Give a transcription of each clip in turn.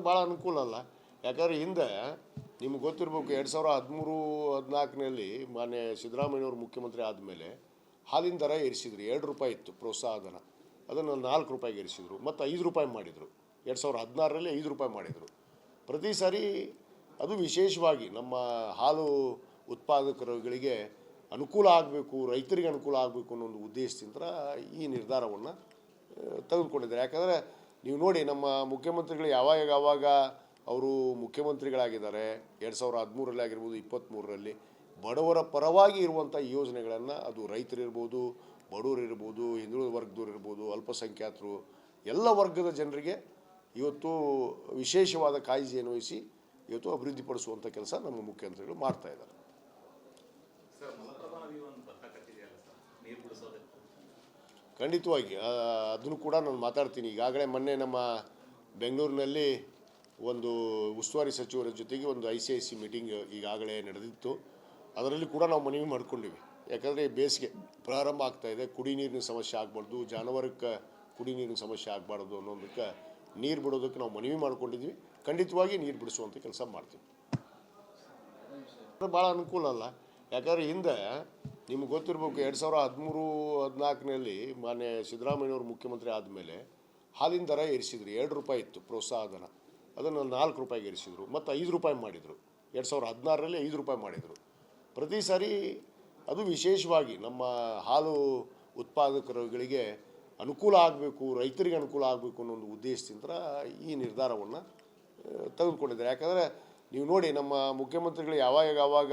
ಭಾಳ ಅನುಕೂಲ ಅಲ್ಲ. ಯಾಕಂದರೆ ಹಿಂದೆ ನಿಮ್ಗೆ ಗೊತ್ತಿರಬೇಕು 2013-14ನಲ್ಲಿ ಮಾನ್ಯ ಸಿದ್ದರಾಮಯ್ಯನವರು ಮುಖ್ಯಮಂತ್ರಿ ಆದಮೇಲೆ ಹಾಲಿನ ದರ ಏರಿಸಿದ್ರು. 2 ರೂಪಾಯಿ ಇತ್ತು ಪ್ರೋತ್ಸಾಹ ಧನ, ಅದನ್ನು 4 ರೂಪಾಯಿಗೆ ಏರಿಸಿದರು. ಮತ್ತು 5 ರೂಪಾಯಿ ಮಾಡಿದರು. 2016ರಲ್ಲಿ 5 ರೂಪಾಯಿ ಮಾಡಿದರು. ಪ್ರತಿ ಸಾರಿ ಅದು ವಿಶೇಷವಾಗಿ ನಮ್ಮ ಹಾಲು ಉತ್ಪಾದಕರುಗಳಿಗೆ ಅನುಕೂಲ ಆಗಬೇಕು, ರೈತರಿಗೆ ಅನುಕೂಲ ಆಗಬೇಕು ಅನ್ನೋ ಒಂದು ಉದ್ದೇಶದಿಂದ ಈ ನಿರ್ಧಾರವನ್ನು ತೆಗೆದುಕೊಂಡಿದ್ದಾರೆ. ಯಾಕಂದರೆ ನೀವು ನೋಡಿ, ನಮ್ಮ ಮುಖ್ಯಮಂತ್ರಿಗಳು ಯಾವಾಗ ಅವರು ಮುಖ್ಯಮಂತ್ರಿಗಳಾಗಿದ್ದಾರೆ 2013ರಲ್ಲಿ ಆಗಿರ್ಬೋದು, 23ರಲ್ಲಿ ಬಡವರ ಪರವಾಗಿ ಇರುವಂಥ ಯೋಜನೆಗಳನ್ನು, ಅದು ರೈತರಿರ್ಬೋದು, ಬಡವರಿರ್ಬೋದು, ಹಿಂದುಳಿದ ವರ್ಗದವ್ರು ಇರ್ಬೋದು, ಅಲ್ಪಸಂಖ್ಯಾತರು, ಎಲ್ಲ ವರ್ಗದ ಜನರಿಗೆ ಇವತ್ತು ವಿಶೇಷವಾದ ಕಾಳಜಿಯನ್ನು ವಹಿಸಿ ಇವತ್ತು ಅಭಿವೃದ್ಧಿಪಡಿಸುವಂಥ ಕೆಲಸ ನಮ್ಮ ಮುಖ್ಯಮಂತ್ರಿಗಳು ಮಾಡ್ತಾಯಿದ್ದಾರೆ. ಖಂಡಿತವಾಗಿ ಅದನ್ನು ಕೂಡ ನಾನು ಮಾತಾಡ್ತೀನಿ. ಈಗಾಗಲೇ ಮೊನ್ನೆ ನಮ್ಮ ಬೆಂಗಳೂರಿನಲ್ಲಿ ಒಂದು ಉಸ್ತುವಾರಿ ಸಚಿವರ ಜೊತೆಗೆ ಒಂದು ICIC ಮೀಟಿಂಗ್ ಈಗಾಗಲೇ ನಡೆದಿತ್ತು. ಅದರಲ್ಲಿ ಕೂಡ ನಾವು ಮನವಿ ಮಾಡ್ಕೊಂಡಿವಿ. ಯಾಕಂದರೆ ಬೇಸಿಗೆ ಪ್ರಾರಂಭ ಆಗ್ತಾಯಿದೆ, ಕುಡಿ ನೀರಿನ ಸಮಸ್ಯೆ ಆಗಬಾರ್ದು, ಜಾನುವಾರಕ್ಕೆ ಕುಡಿ ನೀರಿನ ಸಮಸ್ಯೆ ಆಗಬಾರ್ದು ಅನ್ನೋದಕ್ಕೆ ನೀರು ಬಿಡೋದಕ್ಕೆ ನಾವು ಮನವಿ ಮಾಡ್ಕೊಂಡಿದ್ವಿ. ಖಂಡಿತವಾಗಿ ನೀರು ಬಿಡಿಸುವಂಥ ಕೆಲಸ ಮಾಡ್ತೀವಿ. ಭಾಳ ಅನುಕೂಲ ಅಲ್ಲ. ಯಾಕಂದರೆ ಹಿಂದೆ ನಿಮ್ಗೆ ಗೊತ್ತಿರಬೇಕು 2013-14ನಲ್ಲಿ ಮಾನ್ಯ ಸಿದ್ದರಾಮಯ್ಯನವರು ಮುಖ್ಯಮಂತ್ರಿ ಆದಮೇಲೆ ಹಾಲಿನ ದರ ಏರಿಸಿದ್ರು. 2 ರೂಪಾಯಿ ಇತ್ತು ಪ್ರೋತ್ಸಾಹ ಧನ, ಅದನ್ನು 4 ರೂಪಾಯಿಗೆ ಏರಿಸಿದರು. ಮತ್ತು 5 ರೂಪಾಯಿ ಮಾಡಿದರು. 2016ರಲ್ಲಿ 5 ರೂಪಾಯಿ ಮಾಡಿದರು. ಪ್ರತಿ ಸಾರಿ ಅದು ವಿಶೇಷವಾಗಿ ನಮ್ಮ ಹಾಲು ಉತ್ಪಾದಕರುಗಳಿಗೆ ಅನುಕೂಲ ಆಗಬೇಕು, ರೈತರಿಗೆ ಅನುಕೂಲ ಆಗಬೇಕು ಅನ್ನೋ ಒಂದು ಉದ್ದೇಶದಿಂದ ಈ ನಿರ್ಧಾರವನ್ನು ತೆಗೆದುಕೊಂಡಿದ್ದಾರೆ. ಯಾಕಂದರೆ ನೀವು ನೋಡಿ, ನಮ್ಮ ಮುಖ್ಯಮಂತ್ರಿಗಳು ಯಾವಾಗ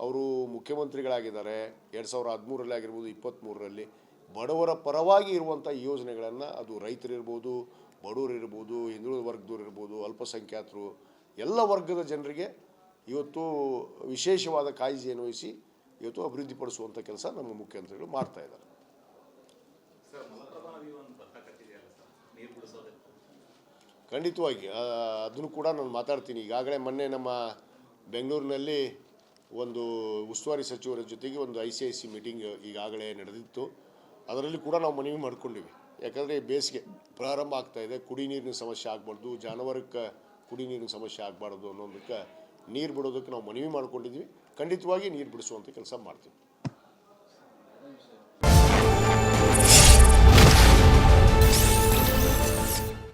ಅವರು ಮುಖ್ಯಮಂತ್ರಿಗಳಾಗಿದ್ದಾರೆ 2013ರಲ್ಲಿ ಆಗಿರ್ಬೋದು, 23ರಲ್ಲಿ ಬಡವರ ಪರವಾಗಿ ಇರುವಂಥ ಯೋಜನೆಗಳನ್ನು, ಅದು ರೈತರಿರ್ಬೋದು, ಬಡವರಿರ್ಬೋದು, ಹಿಂದುಳಿದ ವರ್ಗದವ್ರು ಇರ್ಬೋದು, ಅಲ್ಪಸಂಖ್ಯಾತರು, ಎಲ್ಲ ವರ್ಗದ ಜನರಿಗೆ ಇವತ್ತು ವಿಶೇಷವಾದ ಕಾಳಜಿಯನ್ನು ವಹಿಸಿ ಇವತ್ತು ಅಭಿವೃದ್ಧಿಪಡಿಸುವಂಥ ಕೆಲಸ ನಮ್ಮ ಮುಖ್ಯಮಂತ್ರಿಗಳು ಮಾಡ್ತಾಯಿದ್ದಾರೆ. ಖಂಡಿತವಾಗಿ ಅದನ್ನು ಕೂಡ ನಾನು ಮಾತಾಡ್ತೀನಿ. ಈಗಾಗಲೇ ಮೊನ್ನೆ ನಮ್ಮ ಬೆಂಗಳೂರಿನಲ್ಲಿ ಒಂದು ಉಸ್ತುವಾರಿ ಸಚಿವರ ಜೊತೆಗೆ ಒಂದು ICIC ಮೀಟಿಂಗ್ ಈಗಾಗಲೇ ನಡೆದಿತ್ತು. ಅದರಲ್ಲಿ ಕೂಡ ನಾವು ಮನವಿ ಮಾಡ್ಕೊಂಡಿವಿ. ಯಾಕಂದರೆ ಬೇಸಿಗೆ ಪ್ರಾರಂಭ ಆಗ್ತಾಯಿದೆ, ಕುಡಿ ನೀರಿನ ಸಮಸ್ಯೆ ಆಗಬಾರ್ದು, ಜಾನುವಾರಕ್ಕೆ ಕುಡಿ ನೀರಿನ ಸಮಸ್ಯೆ ಆಗಬಾರ್ದು ಅನ್ನೋದಕ್ಕೆ ನೀರು ಬಿಡೋದಕ್ಕೆ ನಾವು ಮನವಿ ಮಾಡ್ಕೊಂಡಿದ್ವಿ. ಖಂಡಿತವಾಗಿ ನೀರು ಬಿಡಿಸುವಂಥ ಕೆಲಸ ಮಾಡ್ತೀವಿ.